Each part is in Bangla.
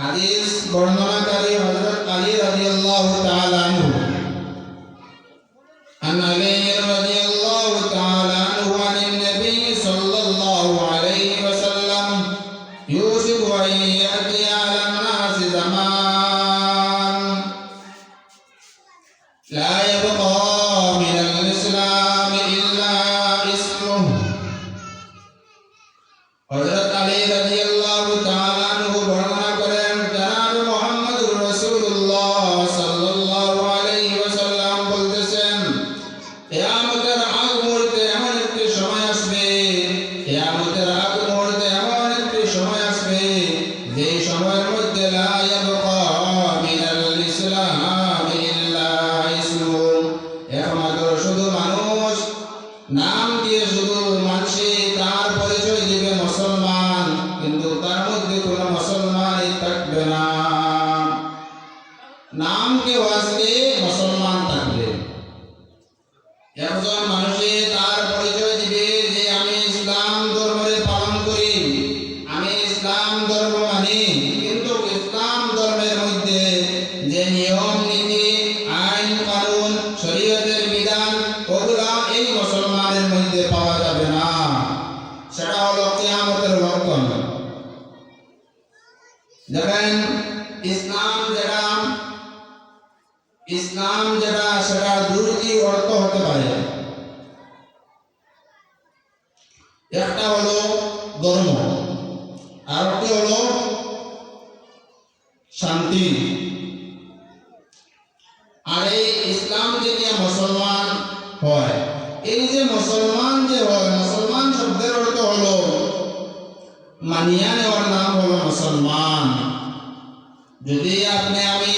হাদিস বর্ণনাকারী হযরত আলী রাদিয়াল্লাহু তাআলা আনহু عن علي رضي الله تعالى عنه عن النبي صلى الله عليه وسلم يوشك أن يأتي على الناس زمان لا يبقى من الإسلام إلا اسمه হযরত আলী রাদিয়াল্লাহু তাআলা আনহু বর্ণনা করেন জনাব মুহাম্মদুর রাসূলুল্লাহ সাল্লাল্লাহু আলাইহি ওয়াসাল্লাম বলতেছেন কিয়ামতের আগ মুহূর্তে এমন একটি সময় আসবে কিয়ামতের আগ মুহূর্তে এমন একটি সময় আসবে যে সময়ের মধ্যে লা ইয়াবকা মিনাল ইসলাম ইল্লা ইসমু একমাত্র শুধু মানুষ নাম দিয়ে শুধু মানুষে তার পরিচয় দিবে মুসলমান, কিন্তু তার মধ্যে কোনো মুসলমানই থাকবে না। নামকে ওয়াস্তে মুসলমান থাকবে। একজন মানুষে তার পরিচয় দিবে যে আমি ইসলাম ধর্মের পালন করি, আমি ইসলাম ধর্ম মানি, কিন্তু ইসলাম ধর্মের মধ্যে যে নিয়ম নীতি আইন কানুন শরীয়তের বিধান ওগুলা এই মুসলমানের মধ্যে পাওয়া যাবে না। সেটা হলো কিয়ামতের লক্ষণ। দেখেন ইসলাম যেটা সেটা দুটি অর্থ হতে পারে। একটা হলো ধর্ম, আর একটা হলো শান্তি। আর এই ইসলাম থেকে মুসলমান হয়, এই যে মুসলমান যে হয়, মুসলমান শব্দের অর্থ হলো মানিয়া নেওয়ার নাম হলো মুসলমান। যদি আমি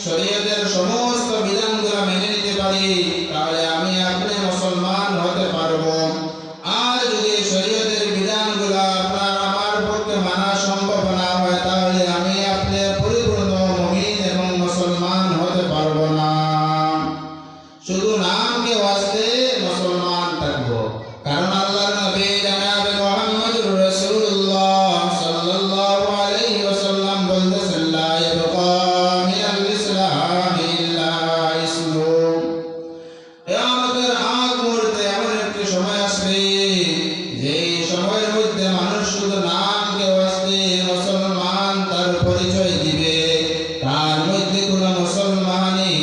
শরীয়তের সমস্ত বিধানগুলো মেনে নিতে পারি তাহলে আপনি মুসলমান হতে পারবো। আর যদি শরীয়তের বিধানগুলো আমার পক্ষে মানা সম্ভব না হয় তাহলে আপনি পরিপূর্ণ মুমিন এবং মুসলমান হতে পারবো না। শুধু নামকে ওয়াস্তে মুসলমান থাকবো, কারণ আল্লাহর নবী জনাব মুহাম্মদুর রাসূলুল্লাহ সাল্লাল্লাহু আলাইহি ওয়াসাল্লাম বলতেছেন লা ইয়াবকা মিনাল ইসলাম ইল্লা ইসমু। কিয়ামতের আগ মুহূর্তে এমন একটি সময় আসবে যে সময়ের মধ্যে মানুষ শুধু নামকে ওয়াস্তে মুসলমান তার পরিচয় দিবে, তার মধ্যে কোনো মুসলমানই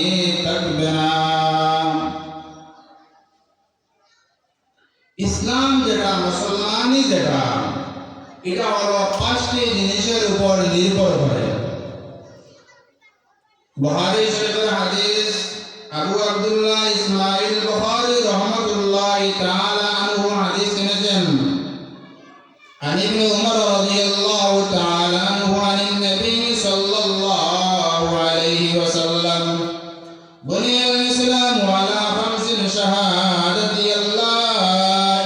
থাকবে না। ইসলাম যেটা মুসলমানি যেটা এটা হলো পাঁচটি জিনিসের উপর নির্ভর করে। বুখারী শরীফের হাদিস আবু আব্দুল্লাহ ইসমাইল বুখারী রাহমাতুল্লাহি তাআলা আনহু হাদিস এনেছেন عن ابن عمر رضي الله تعالى عنه عن النبي صلى الله عليه وسلم بني الإسلام على خمس شهادة أن لا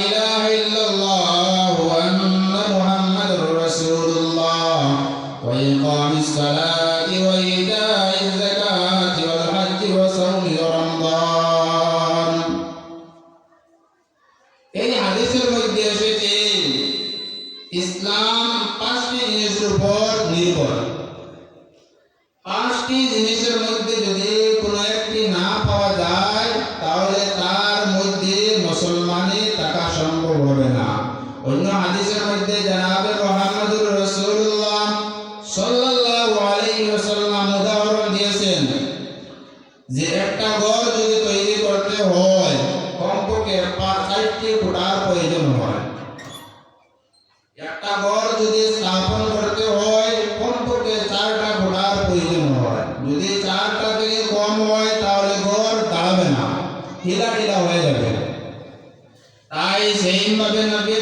إله إلا الله وأن محمد رسول الله وإقام الصلاة وإيتاء الزكاة والحج وصوم رمضان। এই হাদিসের মধ্যে এসেছে ইসলাম পাঁচটি জিনিসের উপর নির্ভর। পাঁচটি জিনিসের মধ্যে যদি কোনো একটি না পাওয়া যায় তাহলে তার মধ্যে মুসলমানি থাকা সম্ভব হবে না। অন্য হাদিসের মধ্যে জনাবে মুহাম্মদুর রাসূলুল্লাহ সাল্লাল্লাহু আলাইহি ওয়াসাল্লাম উদাহরণ দিয়েছেন যে একটা ঘর যদি তৈরি করতে হয় কমপক্ষে 4টি খুঁটার প্রয়োজন হয়। একটা ঘর যদি স্থাপন করতে হয় কমপক্ষে 4টা খুঁটার প্রয়োজন হয়। যদি 4টা থেকে কম হয় তাহলে ঘর দাঁড়াবে না, ঢিলা হয়ে যাবে। তাই সেইভাবে নবী